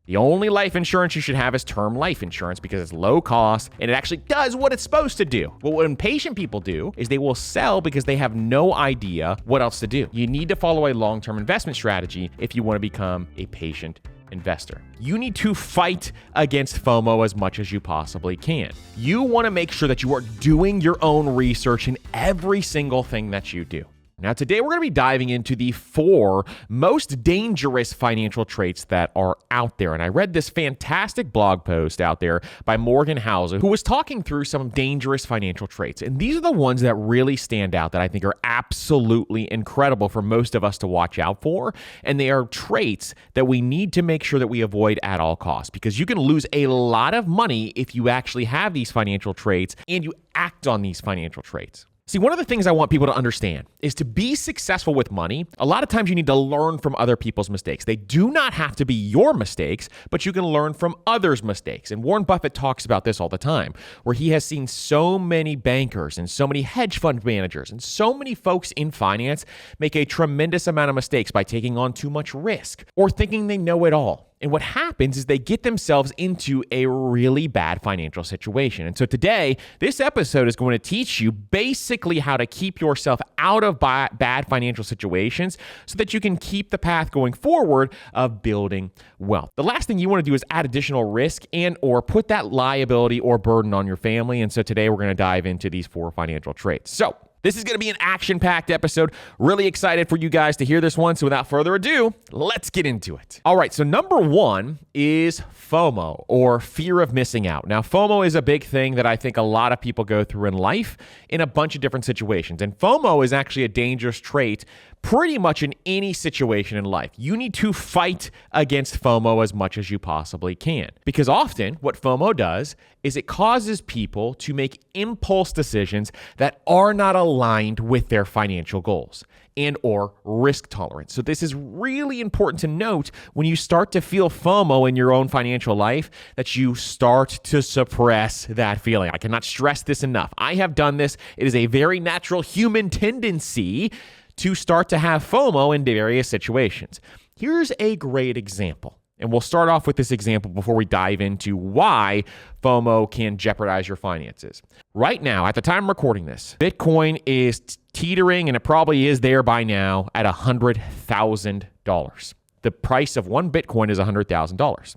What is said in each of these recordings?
The only life insurance you should have is term life insurance because it's low cost and it actually does what it's supposed to do. But what impatient people do is they will sell because they have no idea what else to do. You need to follow a long-term investment strategy if you want to become a patient investor. You need to fight against FOMO as much as you possibly can. You want to make sure that you are doing your own research in every single thing that you do. Now, today we're going to be diving into the 4 most dangerous financial traits that are out there. And I read this fantastic blog post out there by Morgan Housel, who was talking through some dangerous financial traits. And these are the ones that really stand out that I think are absolutely incredible for most of us to watch out for. And they are traits that we need to make sure that we avoid at all costs, because you can lose a lot of money if you actually have these financial traits and you act on these financial traits. See, one of the things I want people to understand is to be successful with money, a lot of times you need to learn from other people's mistakes. They do not have to be your mistakes, but you can learn from others' mistakes. And Warren Buffett talks about this all the time, where he has seen so many bankers and so many hedge fund managers and so many folks in finance make a tremendous amount of mistakes by taking on too much risk or thinking they know it all. And what happens is they get themselves into a really bad financial situation. And so today, this episode is going to teach you basically how to keep yourself out of bad financial situations so that you can keep the path going forward of building wealth. The last thing you want to do is add additional risk and or put that liability or burden on your family. And so today we're going to dive into these 4 financial traits. So this is going to be an action-packed episode. Really excited for you guys to hear this one. So without further ado, let's get into it. All right, so number 1 is FOMO, or fear of missing out. Now, FOMO is a big thing that I think a lot of people go through in life in a bunch of different situations. And FOMO is actually a dangerous trait pretty much in any situation in life. You need to fight against FOMO as much as you possibly can. Because often what FOMO does is it causes people to make impulse decisions that are not aligned with their financial goals and or risk tolerance. So this is really important to note when you start to feel FOMO in your own financial life, that you start to suppress that feeling. I cannot stress this enough. I have done this. It is a very natural human tendency to start to have FOMO in various situations. Here's a great example. And we'll start off with this example before we dive into why FOMO can jeopardize your finances. Right now, at the time I'm recording this, Bitcoin is teetering, and it probably is there by now, at $100,000. The price of one Bitcoin is $100,000.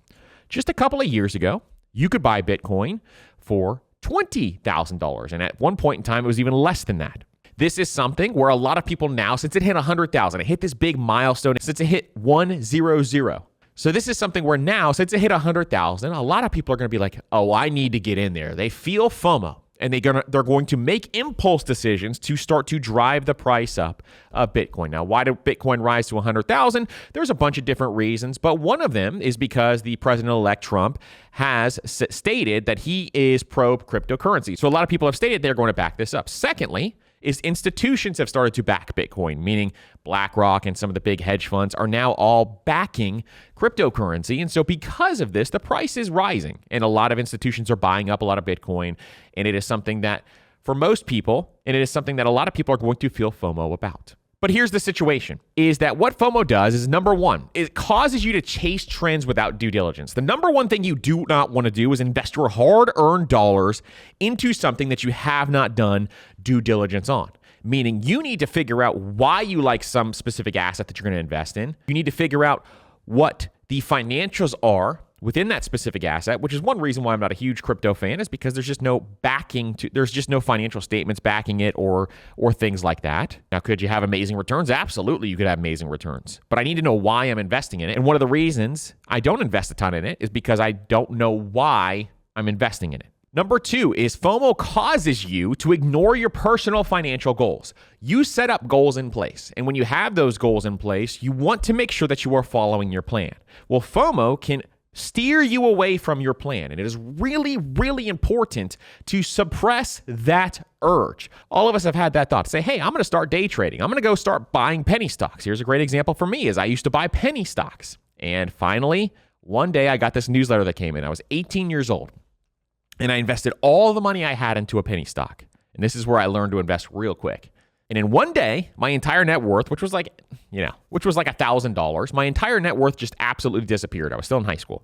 Just a couple of years ago, you could buy Bitcoin for $20,000. And at one point in time, it was even less than that. This is something where a lot of people now, since it hit 100,000, it hit this big milestone, since it hit 100. So this is something where now, since it hit 100,000, a lot of people are going to be like, oh, I need to get in there. They feel FOMO, and they're going to make impulse decisions to start to drive the price up of Bitcoin. Now, why did Bitcoin rise to 100,000? There's a bunch of different reasons, but one of them is because the president-elect Trump has stated that he is pro-cryptocurrency. So a lot of people have stated they're going to back this up. Secondly, is institutions have started to back Bitcoin, meaning BlackRock and some of the big hedge funds are now all backing cryptocurrency. And so because of this, the price is rising and a lot of institutions are buying up a lot of Bitcoin. And it is something that for most people, and it is something that a lot of people are going to feel FOMO about. But here's the situation, is that what FOMO does is, number 1, it causes you to chase trends without due diligence. The number 1 thing you do not want to do is invest your hard-earned dollars into something that you have not done due diligence on. Meaning you need to figure out why you like some specific asset that you're going to invest in. You need to figure out what the financials are within that specific asset, which is one reason why I'm not a huge crypto fan, is because there's just no financial statements backing it or things like that. Now, could you have amazing returns? Absolutely, you could have amazing returns. But I need to know why I'm investing in it. And one of the reasons I don't invest a ton in it is because I don't know why I'm investing in it. Number 2 is FOMO causes you to ignore your personal financial goals. You set up goals in place. And when you have those goals in place, you want to make sure that you are following your plan. Well, FOMO can steer you away from your plan. And it is really, really important to suppress that urge. All of us have had that thought. Say, hey, I'm going to start day trading. I'm going to go start buying penny stocks. Here's a great example for me is I used to buy penny stocks. And finally, one day I got this newsletter that came in. I was 18 years old. And I invested all the money I had into a penny stock. And this is where I learned to invest real quick. And in one day, my entire net worth, which was like $1,000, my entire net worth just absolutely disappeared. I was still in high school.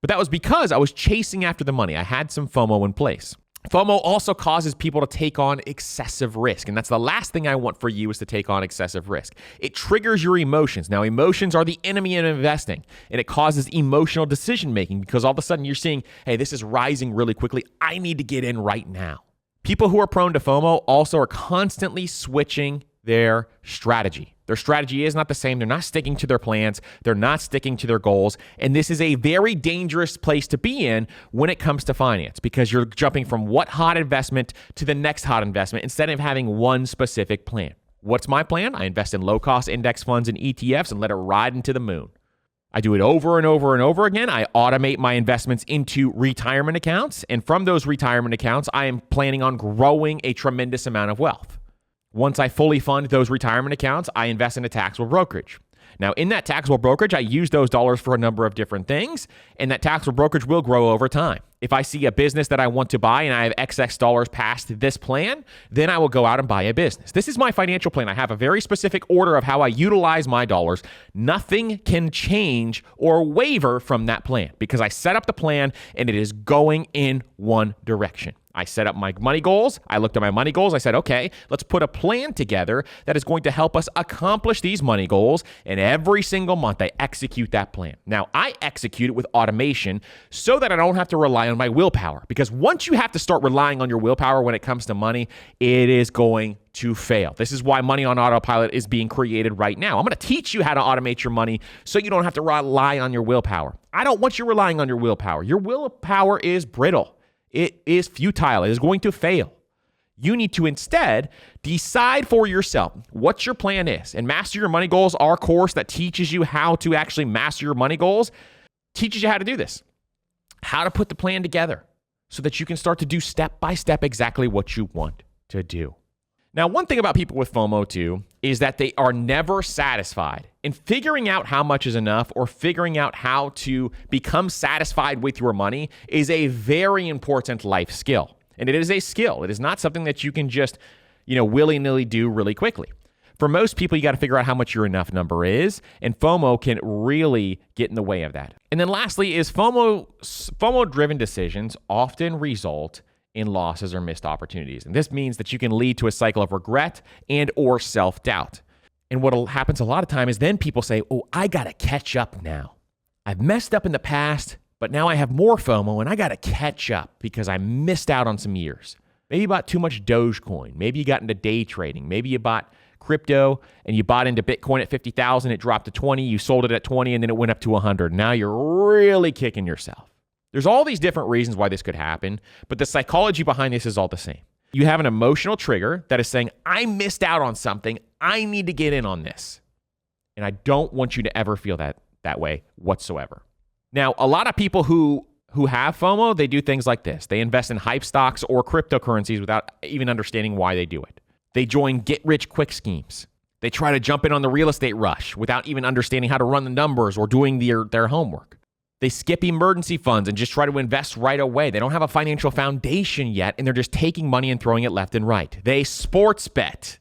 But that was because I was chasing after the money. I had some FOMO in place. FOMO also causes people to take on excessive risk. And that's the last thing I want for you is to take on excessive risk. It triggers your emotions. Now, emotions are the enemy in investing, and it causes emotional decision making because all of a sudden you're seeing, hey, this is rising really quickly. I need to get in right now. People who are prone to FOMO also are constantly switching their strategy. Their strategy is not the same. They're not sticking to their plans. They're not sticking to their goals. And this is a very dangerous place to be in when it comes to finance because you're jumping from what hot investment to the next hot investment instead of having one specific plan. What's my plan? I invest in low-cost index funds and ETFs and let it ride into the moon. I do it over and over and over again. I automate my investments into retirement accounts. And from those retirement accounts, I am planning on growing a tremendous amount of wealth. Once I fully fund those retirement accounts, I invest in a taxable brokerage. Now, in that taxable brokerage, I use those dollars for a number of different things, and that taxable brokerage will grow over time. If I see a business that I want to buy and I have excess dollars past this plan, then I will go out and buy a business. This is my financial plan. I have a very specific order of how I utilize my dollars. Nothing can change or waver from that plan because I set up the plan and it is going in one direction. I set up my money goals. I looked at my money goals. I said, okay, let's put a plan together that is going to help us accomplish these money goals. And every single month, I execute that plan. Now, I execute it with automation so that I don't have to rely on my willpower. Because once you have to start relying on your willpower when it comes to money, it is going to fail. This is why Money on Autopilot is being created right now. I'm going to teach you how to automate your money so you don't have to rely on your willpower. I don't want you relying on your willpower. Your willpower is brittle. It is futile. It is going to fail. You need to instead decide for yourself what your plan is. And Master Your Money Goals, our course that teaches you how to actually master your money goals, teaches you how to do this, how to put the plan together so that you can start to do step by step exactly what you want to do. Now, one thing about people with FOMO too is that they are never satisfied. And figuring out how much is enough or figuring out how to become satisfied with your money is a very important life skill. And it is a skill. It is not something that you can just, willy-nilly do really quickly. For most people, you got to figure out how much your enough number is, and FOMO can really get in the way of that. And then lastly is FOMO-driven decisions often result in losses or missed opportunities. And this means that you can lead to a cycle of regret and or self-doubt. And what happens a lot of time is then people say, oh, I got to catch up now. I've messed up in the past, but now I have more FOMO and I got to catch up because I missed out on some years. Maybe you bought too much Dogecoin. Maybe you got into day trading. Maybe you bought crypto and you bought into Bitcoin at 50,000, it dropped to 20, you sold it at 20 and then it went up to 100. Now you're really kicking yourself. There's all these different reasons why this could happen, but the psychology behind this is all the same. You have an emotional trigger that is saying, I missed out on something. I need to get in on this. And I don't want you to ever feel that way whatsoever. Now, a lot of people who have FOMO, they do things like this. They invest in hype stocks or cryptocurrencies without even understanding why they do it. They join get-rich-quick schemes. They try to jump in on the real estate rush without even understanding how to run the numbers or doing their homework. They skip emergency funds and just try to invest right away. They don't have a financial foundation yet, and they're just taking money and throwing it left and right. They sports bet.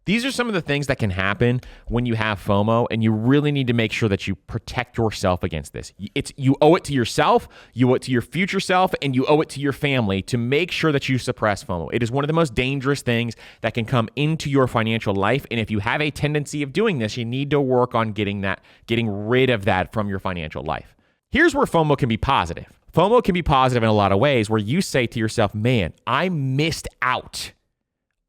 These are some of the things that can happen when you have FOMO, and you really need to make sure that you protect yourself against this. You owe it to yourself, you owe it to your future self, and you owe it to your family to make sure that you suppress FOMO. It is one of the most dangerous things that can come into your financial life, and if you have a tendency of doing this, you need to work on getting rid of that from your financial life. Here's where FOMO can be positive. FOMO can be positive in a lot of ways where you say to yourself, man, I missed out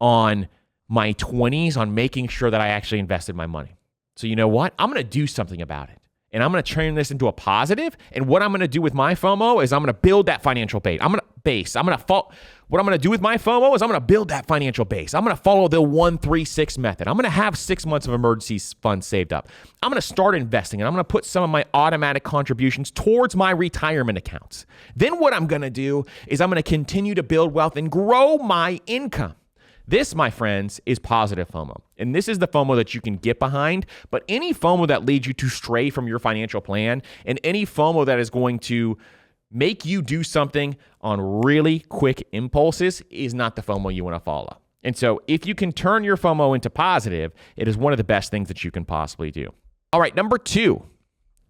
on my 20s on making sure that I actually invested my money. So you know what? I'm going to do something about it. And I'm going to turn this into a positive. And what I'm going to do with my FOMO is I'm going to build that financial base. What I'm going to do with my FOMO is I'm going to build that financial base. I'm going to follow the 1-3-6 method. I'm going to have 6 months of emergency funds saved up. I'm going to start investing and I'm going to put some of my automatic contributions towards my retirement accounts. Then what I'm going to do is I'm going to continue to build wealth and grow my income. This, my friends, is positive FOMO. And this is the FOMO that you can get behind. But any FOMO that leads you to stray from your financial plan and any FOMO that is going to make you do something on really quick impulses is not the FOMO you want to follow. And so if you can turn your FOMO into positive, it is one of the best things that you can possibly do. All right, number 2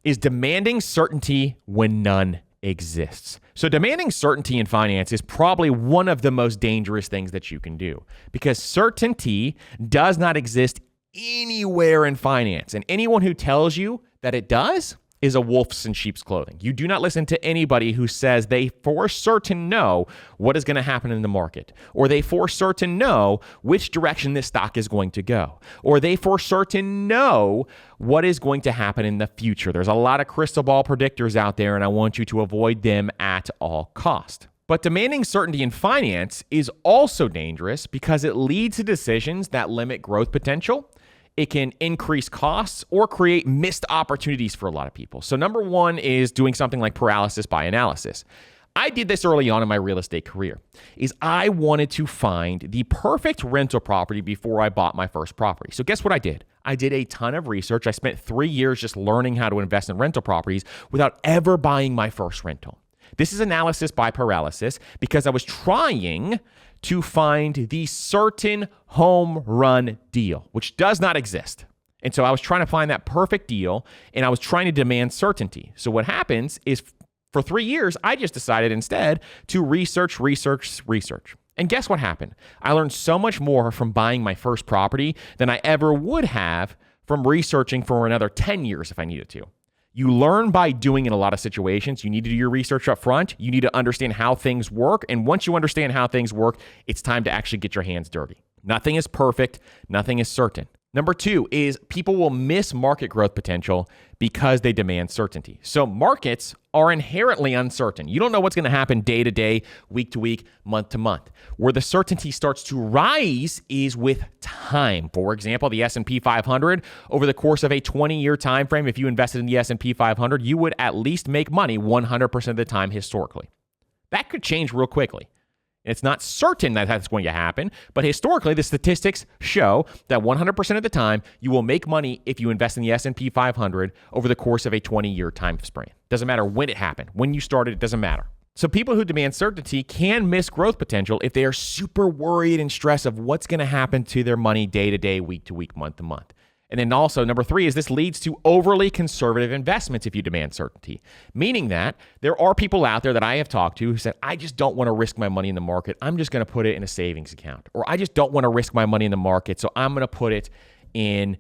is demanding certainty when none exists. So demanding certainty in finance is probably one of the most dangerous things that you can do because certainty does not exist anywhere in finance. And anyone who tells you that it does is a wolf in sheep's clothing. You do not listen to anybody who says they for certain know what is going to happen in the market, or they for certain know which direction this stock is going to go, or they for certain know what is going to happen in the future. There's a lot of crystal ball predictors out there, and I want you to avoid them at all cost. But demanding certainty in finance is also dangerous because it leads to decisions that limit growth potential. It can increase costs or create missed opportunities for a lot of people. So number one is doing something like paralysis by analysis. I did this early on in my real estate career, is I wanted to find the perfect rental property before I bought my first property. So guess what I did? I did a ton of research. I spent 3 years just learning how to invest in rental properties without ever buying my first rental. This is analysis by paralysis because I was trying to find the certain home run deal, which does not exist. And so I was trying to find that perfect deal, and I was trying to demand certainty. So what happens is for 3 years, I just decided instead to research. And guess what happened? I learned so much more from buying my first property than I ever would have from researching for another 10 years if I needed to. You learn by doing in a lot of situations. You need to do your research up front. You need to understand how things work. And once you understand how things work, it's time to actually get your hands dirty. Nothing is perfect. Nothing is certain. Number two is people will miss market growth potential because they demand certainty. So markets are inherently uncertain. You don't know what's going to happen day to day, week to week, month to month. Where the certainty starts to rise is with time. For example, the S&P 500, over the course of a 20-year time frame, if you invested in the S&P 500, you would at least make money 100% of the time historically. That could change real quickly. It's not certain that that's going to happen, but historically, the statistics show that 100% of the time, you will make money if you invest in the S&P 500 over the course of a 20-year time span. Doesn't matter when it happened. When you started, it doesn't matter. So people who demand certainty can miss growth potential if they are super worried and stressed of what's going to happen to their money day to day, week to week, month to month. And then also, number three is this leads to overly conservative investments if you demand certainty, meaning that there are people out there that I have talked to who said, I just don't want to risk my money in the market. I'm just going to put it in a savings account. Or I just don't want to risk my money in the market, so I'm going to put it in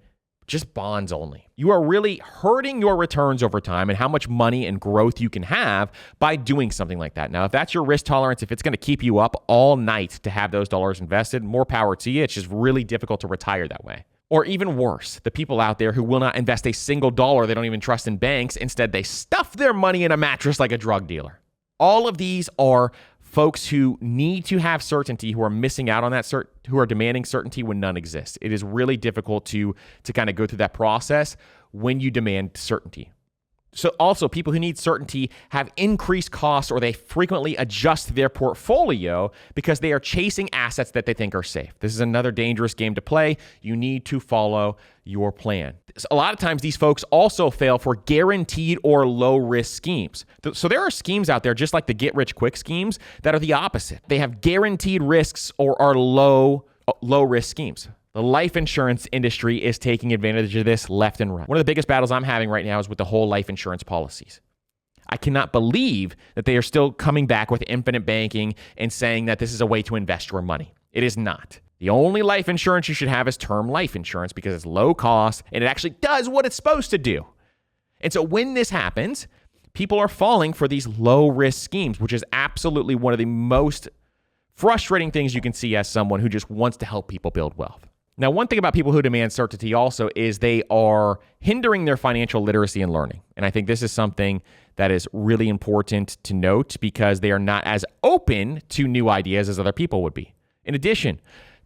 just bonds only. You are really hurting your returns over time and how much money and growth you can have by doing something like that. Now, if that's your risk tolerance, if it's going to keep you up all night to have those dollars invested, more power to you. It's just really difficult to retire that way. Or even worse, the people out there who will not invest a single dollar, they don't even trust in banks. Instead, they stuff their money in a mattress like a drug dealer. All of these are folks who need to have certainty, who are missing out on that, who are demanding certainty when none exists. It is really difficult to kind of go through that process when you demand certainty. So also, people who need certainty have increased costs or they frequently adjust their portfolio because they are chasing assets that they think are safe. This is another dangerous game to play. You need to follow your plan. A lot of times, these folks also fail for guaranteed or low-risk schemes. So there are schemes out there, just like the get-rich-quick schemes, that are the opposite. They have guaranteed risks or are low-risk schemes. The life insurance industry is taking advantage of this left and right. One of the biggest battles I'm having right now is with the whole life insurance policies. I cannot believe that they are still coming back with infinite banking and saying that this is a way to invest your money. It is not. The only life insurance you should have is term life insurance because it's low cost and it actually does what it's supposed to do. And so when this happens, people are falling for these low-risk schemes, which is absolutely one of the most frustrating things you can see as someone who just wants to help people build wealth. Now, one thing about people who demand certainty also is they are hindering their financial literacy and learning. And I think this is something that is really important to note because they are not as open to new ideas as other people would be. In addition,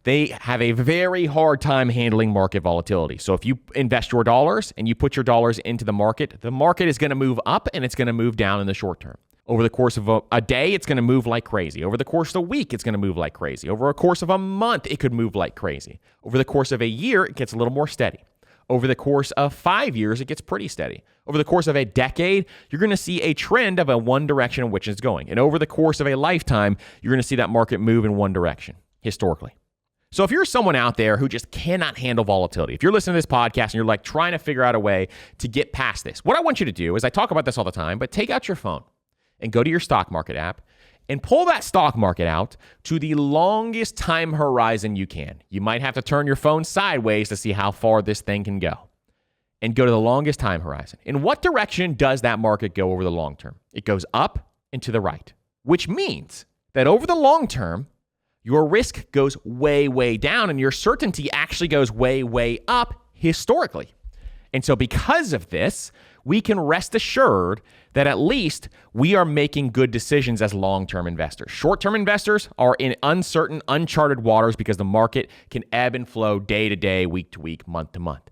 they have a very hard time handling market volatility. So if you invest your dollars and you put your dollars into the market is going to move up and it's going to move down in the short term. Over the course of a day, it's going to move like crazy. Over the course of a week, it's going to move like crazy. Over a course of a month, it could move like crazy. Over the course of a year, it gets a little more steady. Over the course of 5 years, it gets pretty steady. Over the course of a decade, you're going to see a trend of a one direction in which it's going. And over the course of a lifetime, you're going to see that market move in one direction, historically. So if you're someone out there who just cannot handle volatility, if you're listening to this podcast and you're like trying to figure out a way to get past this, what I want you to do is I talk about this all the time, but take out your phone and go to your stock market app and pull that stock market out to the longest time horizon you can. You might have to turn your phone sideways to see how far this thing can go. And go to the longest time horizon. In what direction does that market go over the long term? It goes up and to the right, which means that over the long term, your risk goes way, way down and your certainty actually goes way, way up historically. And so because of this, we can rest assured that at least we are making good decisions as long-term investors. Short-term investors are in uncertain, uncharted waters because the market can ebb and flow day to day, week to week, month to month.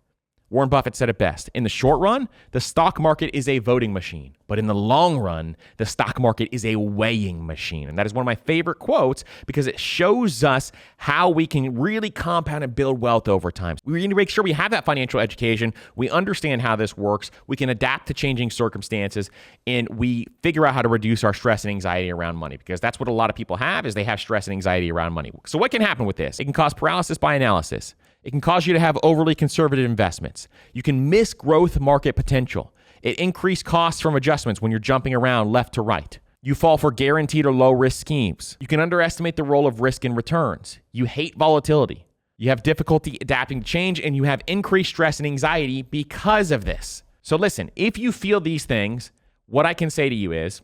Warren Buffett said it best. In the short run, the stock market is a voting machine. But in the long run, the stock market is a weighing machine. And that is one of my favorite quotes because it shows us how we can really compound and build wealth over time. We need to make sure we have that financial education. We understand how this works. We can adapt to changing circumstances. And we figure out how to reduce our stress and anxiety around money because that's what a lot of people have is they have stress and anxiety around money. So what can happen with this? It can cause paralysis by analysis. It can cause you to have overly conservative investments. You can miss growth market potential. It increases costs from adjustments when you're jumping around left to right. You fall for guaranteed or low-risk schemes. You can underestimate the role of risk in returns. You hate volatility. You have difficulty adapting to change, and you have increased stress and anxiety because of this. So listen, if you feel these things, what I can say to you is,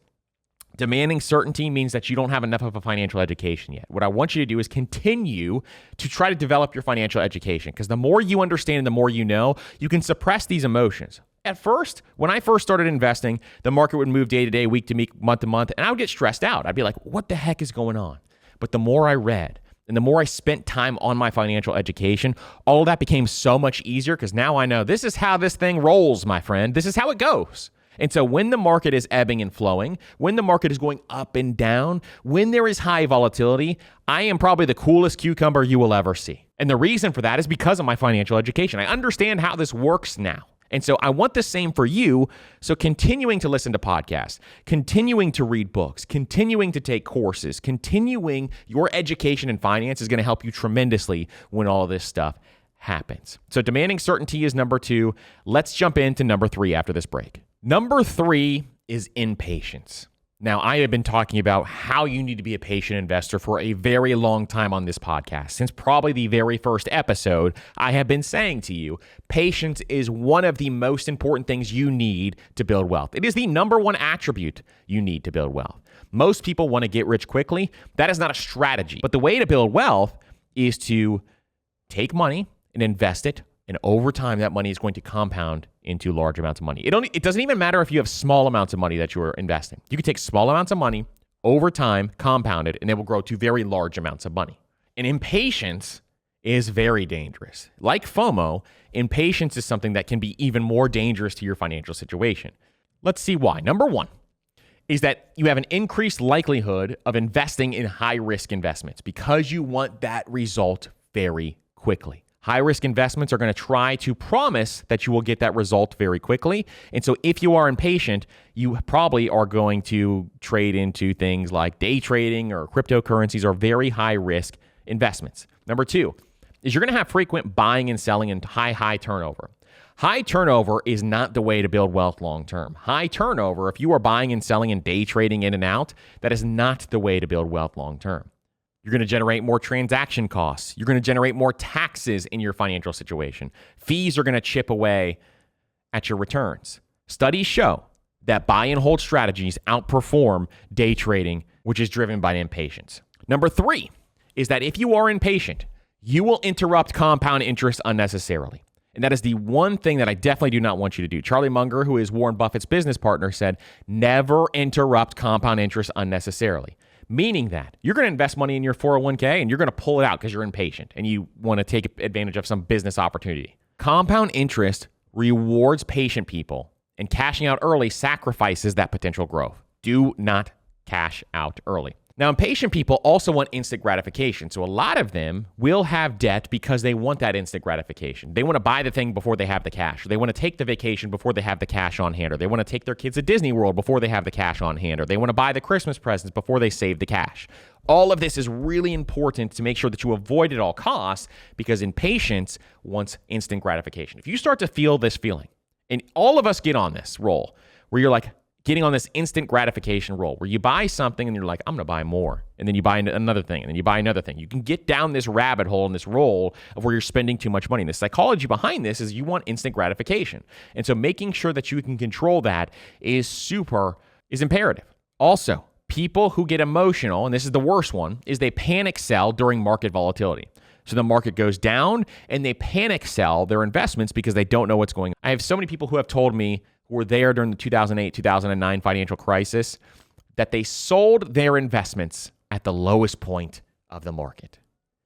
demanding certainty means that you don't have enough of a financial education yet. What I want you to do is continue to try to develop your financial education because the more you understand and the more you know, you can suppress these emotions. At first, when I first started investing, the market would move day to day, week to week, month to month, and I would get stressed out. I'd be like, what the heck is going on? But the more I read and the more I spent time on my financial education, all of that became so much easier because now I know this is how this thing rolls, my friend. This is how it goes. And so when the market is ebbing and flowing, when the market is going up and down, when there is high volatility, I am probably the coolest cucumber you will ever see. And the reason for that is because of my financial education. I understand how this works now. And so I want the same for you. So continuing to listen to podcasts, continuing to read books, continuing to take courses, continuing your education in finance is going to help you tremendously when all of this stuff happens. So demanding certainty is number 2. Let's jump into number 3 after this break. Number 3 is impatience. Now, I have been talking about how you need to be a patient investor for a very long time on this podcast. Since probably the very first episode, I have been saying to you, patience is one of the most important things you need to build wealth. It is the number one attribute you need to build wealth. Most people want to get rich quickly. That is not a strategy. But the way to build wealth is to take money and invest it. And over time, that money is going to compound into large amounts of money. It doesn't even matter if you have small amounts of money that you are investing. You can take small amounts of money over time, compound it, and it will grow to very large amounts of money. And impatience is very dangerous. Like FOMO, impatience is something that can be even more dangerous to your financial situation. Let's see why. Number 1 is that you have an increased likelihood of investing in high-risk investments because you want that result very quickly. High-risk investments are going to try to promise that you will get that result very quickly. And so if you are impatient, you probably are going to trade into things like day trading or cryptocurrencies or very high-risk investments. Number 2 is you're going to have frequent buying and selling and high turnover. High turnover is not the way to build wealth long-term. High turnover, if you are buying and selling and day trading in and out, that is not the way to build wealth long-term. You're going to generate more transaction costs. You're going to generate more taxes in your financial situation. Fees are going to chip away at your returns. Studies show that buy and hold strategies outperform day trading, which is driven by impatience. Number 3 is that if you are impatient, you will interrupt compound interest unnecessarily. And that is the one thing that I definitely do not want you to do. Charlie Munger, who is Warren Buffett's business partner, said, never interrupt compound interest unnecessarily. Meaning that you're going to invest money in your 401k and you're going to pull it out because you're impatient and you want to take advantage of some business opportunity. Compound interest rewards patient people, and cashing out early sacrifices that potential growth. Do not cash out early. Now, impatient people also want instant gratification. So a lot of them will have debt because they want that instant gratification. They want to buy the thing before they have the cash. Or they want to take the vacation before they have the cash on hand. Or they want to take their kids to Disney World before they have the cash on hand. Or they want to buy the Christmas presents before they save the cash. All of this is really important to make sure that you avoid at all costs because impatience wants instant gratification. If you start to feel this feeling, and all of us get on this roll where you're like, getting on this instant gratification roll where you buy something and you're like, I'm going to buy more. And then you buy another thing and then you buy another thing. You can get down this rabbit hole and this roll of where you're spending too much money. And the psychology behind this is you want instant gratification. And so making sure that you can control that is imperative. Also, people who get emotional, and this is the worst one, is they panic sell during market volatility. So the market goes down and they panic sell their investments because they don't know what's going on. I have so many people who have told me who were there during the 2008, 2009 financial crisis that they sold their investments at the lowest point of the market.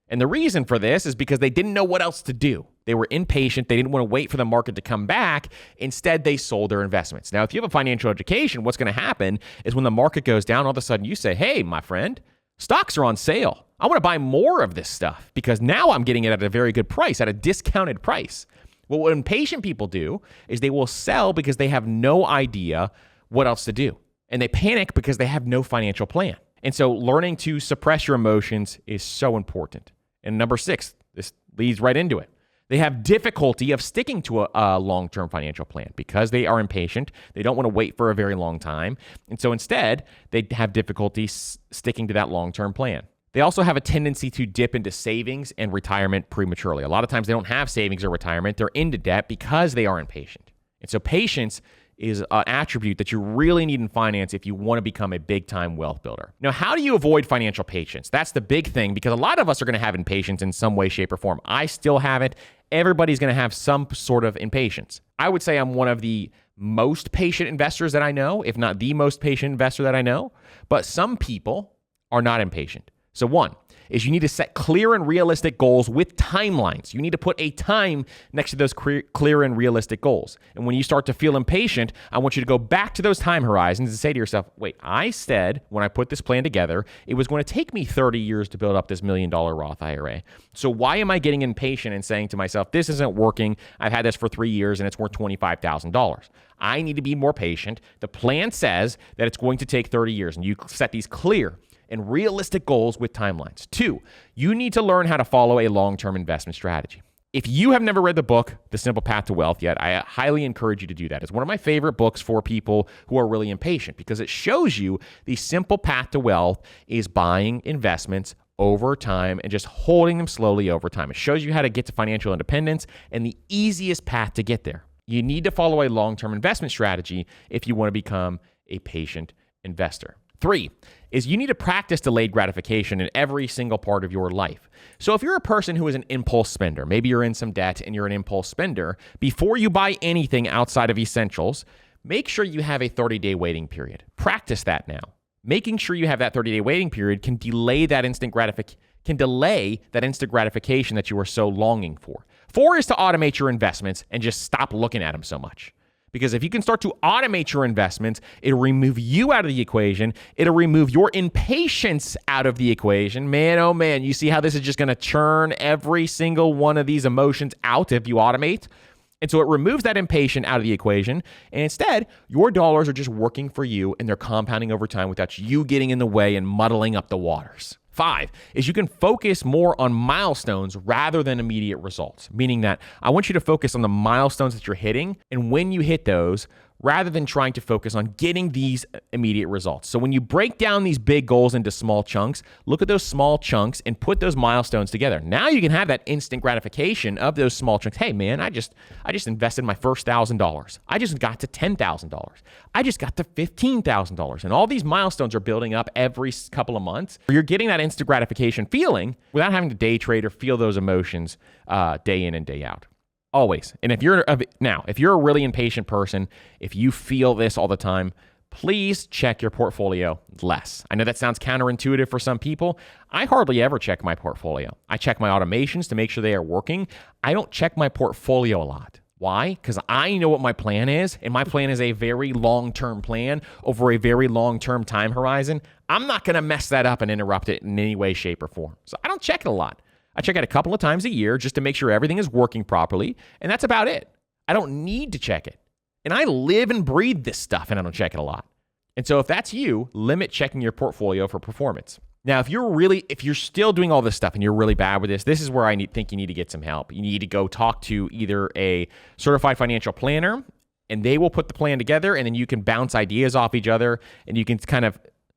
And the reason for this is because they didn't know what else to do. They were impatient. They didn't want to wait for the market to come back. Instead, they sold their investments. Now, if you have a financial education, what's going to happen is when the market goes down, all of a sudden you say, hey, my friend, stocks are on sale. I want to buy more of this stuff because now I'm getting it at a very good price, at a discounted price. Well, what impatient people do is they will sell because they have no idea what else to do. And they panic because they have no financial plan. And so learning to suppress your emotions is so important. And number 6, this leads right into it. They have difficulty of sticking to a long-term financial plan because they are impatient. They don't want to wait for a very long time. And so instead, they have difficulty sticking to that long-term plan. They also have a tendency to dip into savings and retirement prematurely. A lot of times they don't have savings or retirement. They're into debt because they are impatient. And so patience is an attribute that you really need in finance if you want to become a big-time wealth builder. Now, how do you avoid financial patience? That's the big thing because a lot of us are going to have impatience in some way, shape, or form. I still have it. Everybody's going to have some sort of impatience. I would say I'm one of the most patient investors that I know, if not the most patient investor that I know. But some people are not impatient. So one is you need to set clear and realistic goals with timelines. You need to put a time next to those clear and realistic goals. And when you start to feel impatient, I want you to go back to those time horizons and say to yourself, wait, I said when I put this plan together, it was going to take me 30 years to build up this $1 million Roth IRA. So why am I getting impatient and saying to myself, this isn't working. I've had this for 3 years and it's worth $25,000. I need to be more patient. The plan says that it's going to take 30 years and you set these clear and realistic goals with timelines. 2, you need to learn how to follow a long-term investment strategy. If you have never read the book, The Simple Path to Wealth yet, I highly encourage you to do that. It's one of my favorite books for people who are really impatient because it shows you the simple path to wealth is buying investments over time and just holding them slowly over time. It shows you how to get to financial independence and the easiest path to get there. You need to follow a long-term investment strategy if you want to become a patient investor. 3 is you need to practice delayed gratification in every single part of your life. So if you're a person who is an impulse spender, maybe you're in some debt and you're an impulse spender, before you buy anything outside of essentials, make sure you have a 30-day waiting period. Practice that now. Making sure you have that 30-day waiting period can delay that instant gratification that you are so longing for. 4 is to automate your investments and just stop looking at them so much. Because if you can start to automate your investments, it'll remove you out of the equation. It'll remove your impatience out of the equation. Man, oh man, you see how this is just going to churn every single one of these emotions out if you automate? And so it removes that impatience out of the equation. And instead, your dollars are just working for you and they're compounding over time without you getting in the way and muddling up the waters. 5 is you can focus more on milestones rather than immediate results, meaning that I want you to focus on the milestones that you're hitting, and when you hit those, rather than trying to focus on getting these immediate results. So when you break down these big goals into small chunks, look at those small chunks and put those milestones together. Now you can have that instant gratification of those small chunks. Hey man, I just invested my first $1,000. I just got to $10,000. I just got to $15,000. And all these milestones are building up every couple of months. You're getting that instant gratification feeling without having to day trade or feel those emotions day in and day out. Always. And if you're a really impatient person, if you feel this all the time, please check your portfolio less. I know that sounds counterintuitive for some people. I hardly ever check my portfolio. I check my automations to make sure they are working. I don't check my portfolio a lot. Why? Because I know what my plan is, and my plan is a very long-term plan over a very long-term time horizon. I'm not going to mess that up and interrupt it in any way, shape, or form. So I don't check it a lot. I check it a couple of times a year just to make sure everything is working properly, and that's about it. I don't need to check it. And I live and breathe this stuff, and I don't check it a lot. And so if that's you, limit checking your portfolio for performance. Now, if you're still doing all this stuff and you're really bad with this is where I think you need to get some help. You need to go talk to either a certified financial planner and they will put the plan together, and then you can bounce ideas off each other, and you can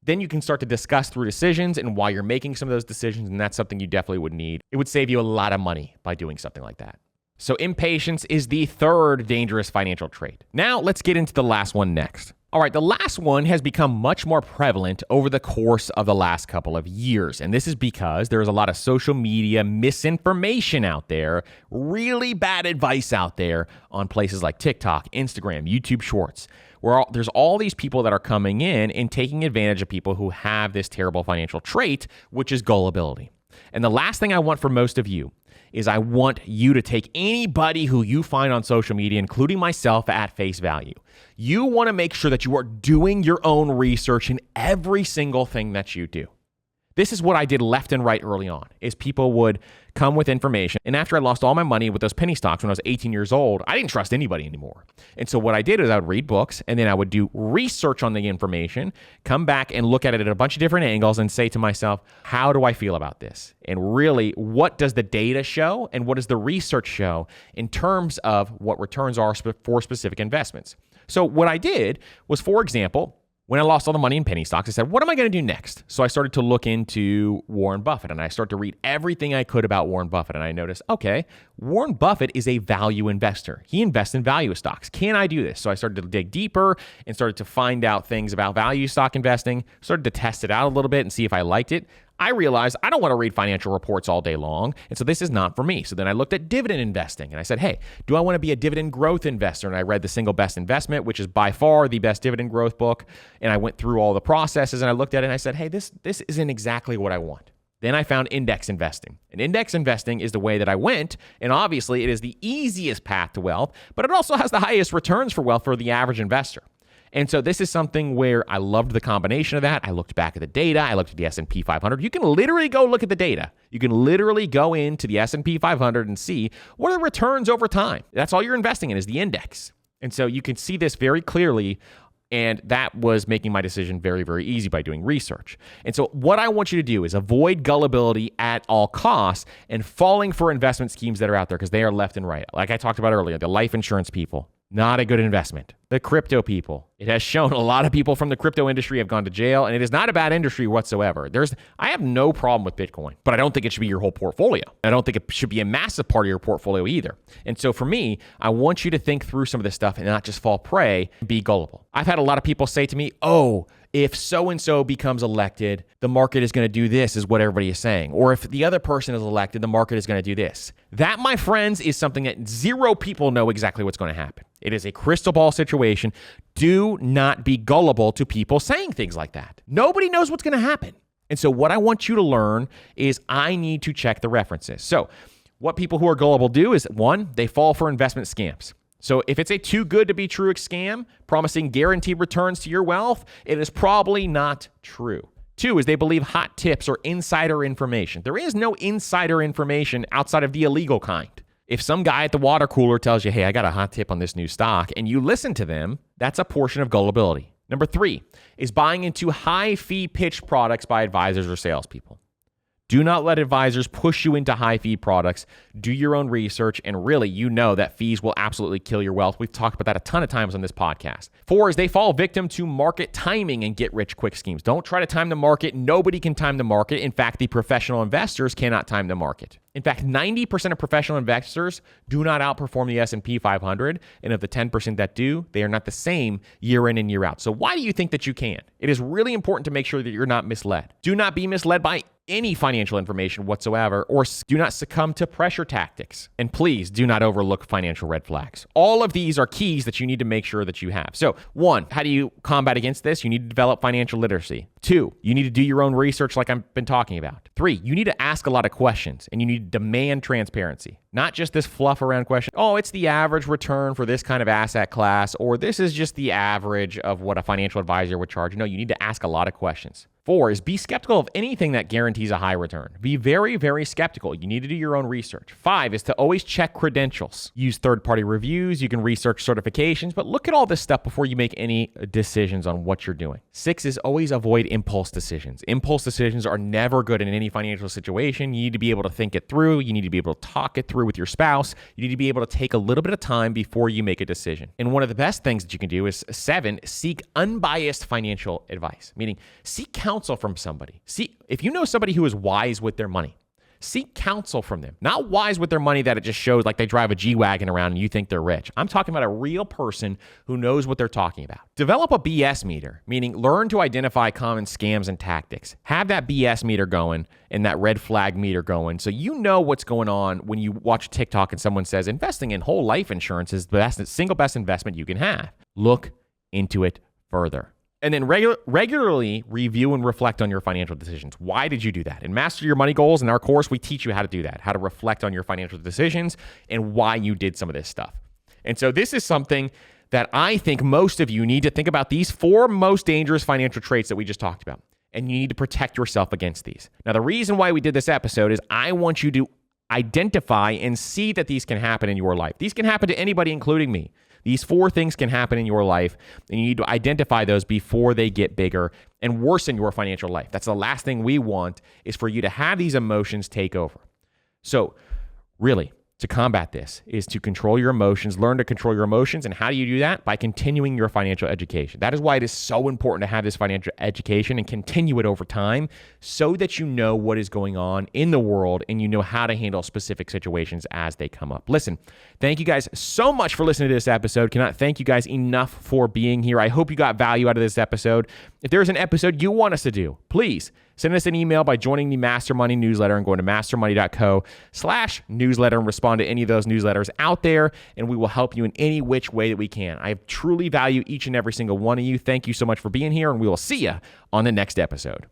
then you can start to discuss through decisions and why you're making some of those decisions, and that's something you definitely would need. It would save you a lot of money by doing something like that. So impatience is the third dangerous financial trait. Now let's get into the last one next. All right, the last one has become much more prevalent over the course of the last couple of years. And this is because there's a lot of social media misinformation out there, really bad advice out there on places like TikTok, Instagram, YouTube Shorts, where there's all these people that are coming in and taking advantage of people who have this terrible financial trait, which is gullibility. And the last thing I want for most of you is I want you to take anybody who you find on social media, including myself, at face value. You want to make sure that you are doing your own research in every single thing that you do. This is what I did left and right early on, is people would come with information. And after I lost all my money with those penny stocks when I was 18 years old, I didn't trust anybody anymore. And so what I did is I would read books, and then I would do research on the information, come back and look at it at a bunch of different angles and say to myself, how do I feel about this? And really, what does the data show and what does the research show in terms of what returns are for specific investments? So what I did was, for example, when I lost all the money in penny stocks, I said, what am I going to do next? So I started to look into Warren Buffett, and I started to read everything I could about Warren Buffett. And I noticed, okay, Warren Buffett is a value investor. He invests in value stocks. Can I do this? So I started to dig deeper and started to find out things about value stock investing, started to test it out a little bit and see if I liked it. I realized I don't want to read financial reports all day long, and so this is not for me. So then I looked at dividend investing, and I said, hey, do I want to be a dividend growth investor? And I read The Single Best Investment, which is by far the best dividend growth book, and I went through all the processes, and I looked at it, and I said, hey, this isn't exactly what I want. Then I found index investing. And index investing is the way that I went, and obviously it is the easiest path to wealth, but it also has the highest returns for wealth for the average investor. And so this is something where I loved the combination of that. I looked back at the data. I looked at the S&P 500. You can literally go look at the data. You can literally go into the S&P 500 and see what are the returns over time. That's all you're investing in is the index. And so you can see this very clearly. And that was making my decision very, very easy by doing research. And so what I want you to do is avoid gullibility at all costs and falling for investment schemes that are out there, because they are left and right. Like I talked about earlier, the life insurance people, not a good investment. The crypto people. It has shown a lot of people from the crypto industry have gone to jail, and it is not a bad industry whatsoever. I have no problem with Bitcoin, but I don't think it should be your whole portfolio. I don't think it should be a massive part of your portfolio either. And so for me, I want you to think through some of this stuff and not just fall prey and be gullible. I've had a lot of people say to me, oh, if so-and-so becomes elected, the market is going to do this, is what everybody is saying. Or if the other person is elected, the market is going to do this. That, my friends, is something that zero people know exactly what's going to happen. It is a crystal ball situation. Do not be gullible to people saying things like that. Nobody knows what's going to happen. And so what I want you to learn is I need to check the references. So what people who are gullible do is, one, they fall for investment scams. So if it's a too good to be true scam promising guaranteed returns to your wealth, it is probably not true. Two is they believe hot tips or insider information. There is no insider information outside of the illegal kind. If some guy at the water cooler tells you, hey, I got a hot tip on this new stock, and you listen to them, that's a portion of gullibility. Number three is buying into high fee pitch products by advisors or salespeople. Do not let advisors push you into high fee products. Do your own research, and really, you know that fees will absolutely kill your wealth. We've talked about that a ton of times on this podcast. Four is they fall victim to market timing and get rich quick schemes. Don't try to time the market. Nobody can time the market. In fact, the professional investors cannot time the market. In fact, 90% of professional investors do not outperform the S&P 500, and of the 10% that do, they are not the same year in and year out. So why do you think that you can? It is really important to make sure that you're not misled. Do not be misled by any financial information whatsoever, or do not succumb to pressure tactics. And please do not overlook financial red flags. All of these are keys that you need to make sure that you have. So one, how do you combat against this? You need to develop financial literacy. Two, you need to do your own research like I've been talking about. Three, you need to ask a lot of questions, and you need to demand transparency. Not just this fluff around question, oh, it's the average return for this kind of asset class, or this is just the average of what a financial advisor would charge. No, you need to ask a lot of questions. Four is be skeptical of anything that guarantees a high return. Be very, very skeptical. You need to do your own research. Five is to always check credentials. Use third-party reviews. You can research certifications, but look at all this stuff before you make any decisions on what you're doing. Six is always avoid impulse decisions. Impulse decisions are never good in any financial situation. You need to be able to think it through. You need to be able to talk it through. through with your spouse. You need to be able to take a little bit of time before you make a decision. And one of the best things that you can do is 7, seek unbiased financial advice, meaning seek counsel from somebody. See, if you know somebody who is wise with their money, seek counsel from them. Not wise with their money that it just shows like they drive a G-Wagon around and you think they're rich. I'm talking about a real person who knows what they're talking about. Develop a BS meter, meaning learn to identify common scams and tactics. Have that BS meter going and that red flag meter going so you know what's going on when you watch TikTok and someone says investing in whole life insurance is the single best investment you can have. Look into it further. And then regularly review and reflect on your financial decisions. Why did you do that? In Master Your Money Goals, in our course, we teach you how to do that, how to reflect on your financial decisions and why you did some of this stuff. And so this is something that I think most of you need to think about, these 4 most dangerous financial traits that we just talked about. And you need to protect yourself against these. Now, the reason why we did this episode is I want you to identify and see that these can happen in your life. These can happen to anybody, including me. These 4 things can happen in your life, and you need to identify those before they get bigger and worsen your financial life. That's the last thing we want, is for you to have these emotions take over. So really, to combat this is to control your emotions, learn to control your emotions. And how do you do that? By continuing your financial education. That is why it is so important to have this financial education and continue it over time so that you know what is going on in the world and you know how to handle specific situations as they come up. Listen, thank you guys so much for listening to this episode. Cannot thank you guys enough for being here. I hope you got value out of this episode. If there's an episode you want us to do, please send us an email by joining the Master Money newsletter and going to mastermoney.co/newsletter and respond to any of those newsletters out there, and we will help you in any which way that we can. I truly value each and every single one of you. Thank you so much for being here, and we will see you on the next episode.